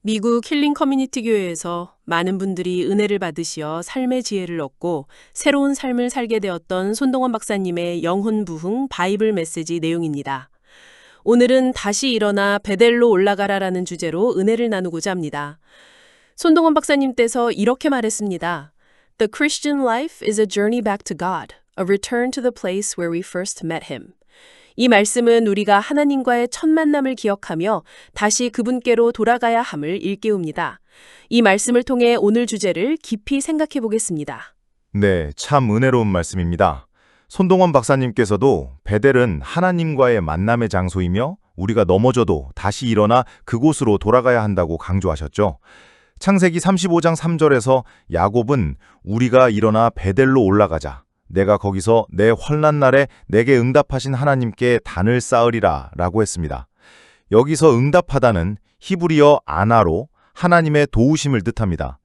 미국 힐링 커뮤니티 교회에서 많은 분들이 은혜를 받으시어 삶의 지혜를 얻고 새로운 삶을 살게 되었던 손동원 박사님의 영혼 부흥 바이블 메시지 내용입니다. 오늘은 다시 일어나 베델로 올라가라라는 주제로 은혜를 나누고자 합니다. 손동원 박사님께서 이렇게 말했습니다. The Christian life is a journey back to God, a return to the place where we first met Him. 이 말씀은 우리가 하나님과의 첫 만남을 기억하며 다시 그분께로 돌아가야 함을 일깨웁니다. 이 말씀을 통해 오늘 주제를 깊이 생각해 보겠습니다. 네, 참 은혜로운 말씀입니다. 손동원 박사님께서도 베델은 하나님과의 만남의 장소이며 우리가 넘어져도 다시 일어나 그곳으로 돌아가야 한다고 강조하셨죠. 창세기 35장 3절에서 야곱은 우리가 일어나 베델로 올라가자. 내가 거기서 내 환난 날에 내게 응답하신 하나님께 단을 쌓으리라 라고 했습니다. 여기서 응답하다는 히브리어 아나로 하나님의 도우심을 뜻합니다.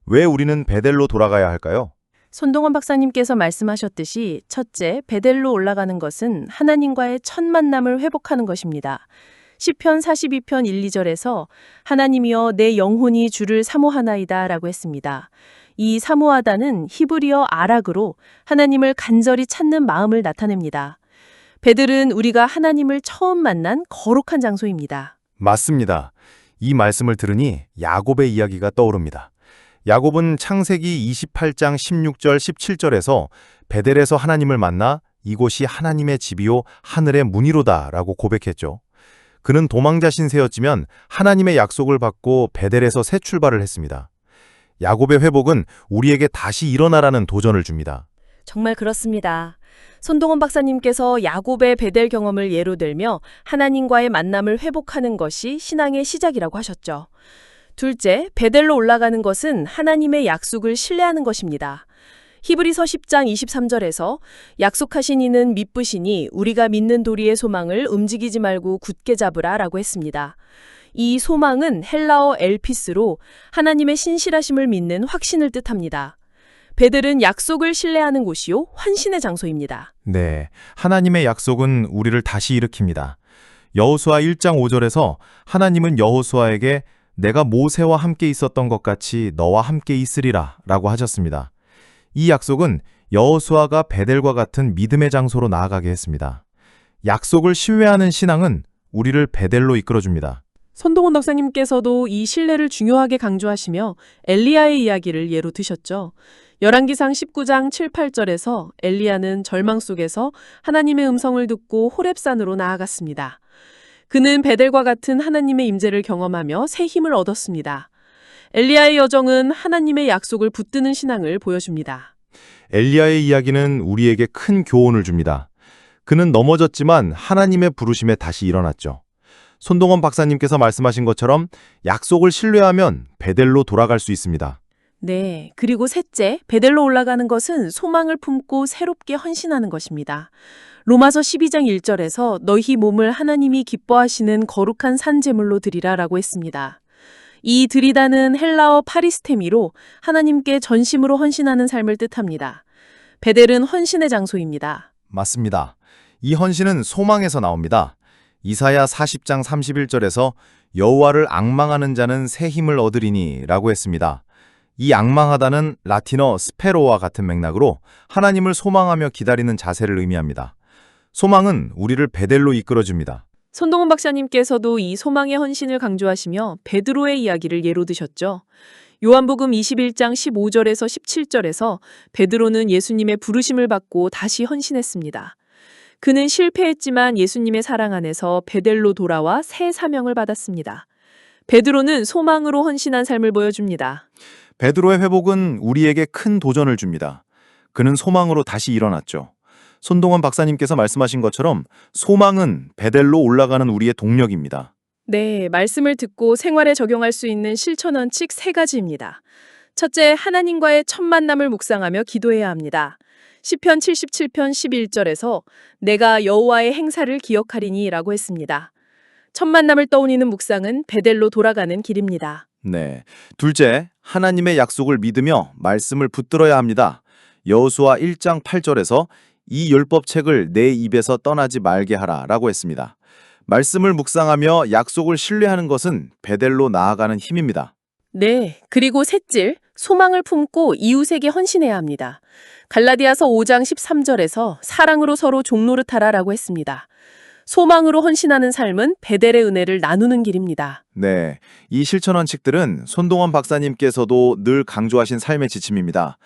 왜 우리는 베델로 돌아가야 할까요? 손동원 박사님께서 말씀하셨듯이 첫째, 베델로 올라가는 것은 하나님과의 첫 만남을 회복하는 것입니다. 시편 42편 1, 2절에서 하나님이여 내 영혼이 주를 사모하나이다 라고 했습니다. 이 사모하다는 히브리어 아락으로 하나님을 간절히 찾는 마음을 나타냅니다. 베델은 우리가 하나님을 처음 만난 거룩한 장소입니다. 맞습니다. 이 말씀을 들으니 야곱의 이야기가 떠오릅니다. 야곱은 창세기 28장 16절 17절에서 베델에서 하나님을 만나 이곳이 하나님의 집이요 하늘의 문이로다 라고 고백했죠. 그는 도망자 신세였지만 하나님의 약속을 받고 베델에서 새 출발을 했습니다. 야곱의 회복은 우리에게 다시 일어나라는 도전을 줍니다. 정말 그렇습니다. 손동원 박사님께서 야곱의 베델 경험을 예로 들며 하나님과의 만남을 회복하는 것이 신앙의 시작이라고 하셨죠. 둘째, 베델로 올라가는 것은 하나님의 약속을 신뢰하는 것입니다. 히브리서 10장 23절에서 약속하신 이는 믿으시니 우리가 믿는 도리의 소망을 움직이지 말고 굳게 잡으라 라고 했습니다. 이 소망은 헬라어 엘피스로 하나님의 신실하심을 믿는 확신을 뜻합니다. 베델은 약속을 신뢰하는 곳이요, 환신의 장소입니다. 네, 하나님의 약속은 우리를 다시 일으킵니다. 여호수아 1장 5절에서 하나님은 여호수아에게 내가 모세와 함께 있었던 것 같이 너와 함께 있으리라 라고 하셨습니다. 이 약속은 여호수아가 베델과 같은 믿음의 장소로 나아가게 했습니다. 약속을 신뢰하는 신앙은 우리를 베델로 이끌어줍니다. 손동원 박사님께서도 이 신뢰를 중요하게 강조하시며 엘리야의 이야기를 예로 드셨죠. 열왕기상 19장 7, 8절에서 엘리야는 절망 속에서 하나님의 음성을 듣고 호렙산으로 나아갔습니다. 그는 베델과 같은 하나님의 임재를 경험하며 새 힘을 얻었습니다. 엘리야의 여정은 하나님의 약속을 붙드는 신앙을 보여줍니다. 엘리야의 이야기는 우리에게 큰 교훈을 줍니다. 그는 넘어졌지만 하나님의 부르심에 다시 일어났죠. 손동원 박사님께서 말씀하신 것처럼 약속을 신뢰하면 베델로 돌아갈 수 있습니다. 네, 그리고 셋째, 베델로 올라가는 것은 소망을 품고 새롭게 헌신하는 것입니다. 로마서 12장 1절에서 너희 몸을 하나님이 기뻐하시는 거룩한 산 제물로 드리라 라고 했습니다. 이 드리다는 헬라어 파리스테미로 하나님께 전심으로 헌신하는 삶을 뜻합니다. 베델은 헌신의 장소입니다. 맞습니다. 이 헌신은 소망에서 나옵니다. 이사야 40장 31절에서 여호와를 앙망하는 자는 새 힘을 얻으리니 라고 했습니다. 이 앙망하다는 라틴어 스페로와 같은 맥락으로 하나님을 소망하며 기다리는 자세를 의미합니다. 소망은 우리를 베델로 이끌어줍니다. 손동원 박사님께서도 이 소망의 헌신을 강조하시며 베드로의 이야기를 예로 드셨죠. 요한복음 21장 15절에서 17절에서 베드로는 예수님의 부르심을 받고 다시 헌신했습니다. 그는 실패했지만 예수님의 사랑 안에서 베델로 돌아와 새 사명을 받았습니다. 베드로는 소망으로 헌신한 삶을 보여줍니다. 베드로의 회복은 우리에게 큰 도전을 줍니다. 그는 소망으로 다시 일어났죠. 손동원 박사님께서 말씀하신 것처럼 소망은 베델로 올라가는 우리의 동력입니다. 네, 말씀을 듣고 생활에 적용할 수 있는 실천 원칙 3가지입니다. 첫째, 하나님과의 첫 만남을 묵상하며 기도해야 합니다. 시편 77편 11절에서 내가 여호와의 행사를 기억하리니 라고 했습니다. 첫 만남을 떠올리는 묵상은 베델로 돌아가는 길입니다. 네. 둘째, 하나님의 약속을 믿으며 말씀을 붙들어야 합니다. 여호수아 1장 8절에서 이 율법책을 내 입에서 떠나지 말게 하라 라고 했습니다. 말씀을 묵상하며 약속을 신뢰하는 것은 베델로 나아가는 힘입니다. 네, 그리고 셋째, 소망을 품고 이웃에게 헌신해야 합니다. 갈라디아서 5장 13절에서 사랑으로 서로 종노릇하라라고 했습니다. 소망으로 헌신하는 삶은 베델의 은혜를 나누는 길입니다. 네, 이 실천 원칙들은 손동원 박사님께서도 늘 강조하신 삶의 지침입니다.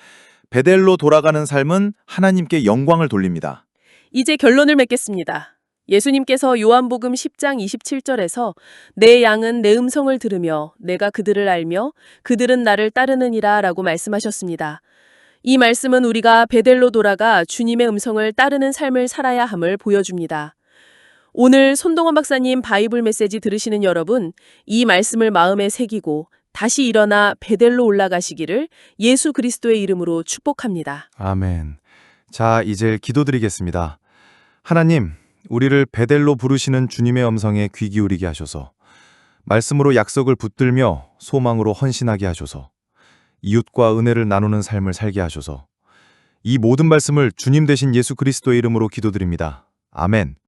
베델로 돌아가는 삶은 하나님께 영광을 돌립니다. 이제 결론을 맺겠습니다. 예수님께서 요한복음 10장 27절에서 내 양은 내 음성을 들으며 내가 그들을 알며 그들은 나를 따르느니라 라고 말씀하셨습니다. 이 말씀은 우리가 베델로 돌아가 주님의 음성을 따르는 삶을 살아야 함을 보여줍니다. 오늘 손동원 박사님 바이블 메시지 들으시는 여러분, 이 말씀을 마음에 새기고 다시 일어나 베델로 올라가시기를 예수 그리스도의 이름으로 축복합니다. 아멘. 자, 이제 기도드리겠습니다. 하나님, 우리를 베델로 부르시는 주님의 음성에 귀 기울이게 하셔서 말씀으로 약속을 붙들며 소망으로 헌신하게 하셔서 이웃과 은혜를 나누는 삶을 살게 하셔서 이 모든 말씀을 주님 되신 예수 그리스도의 이름으로 기도드립니다. 아멘.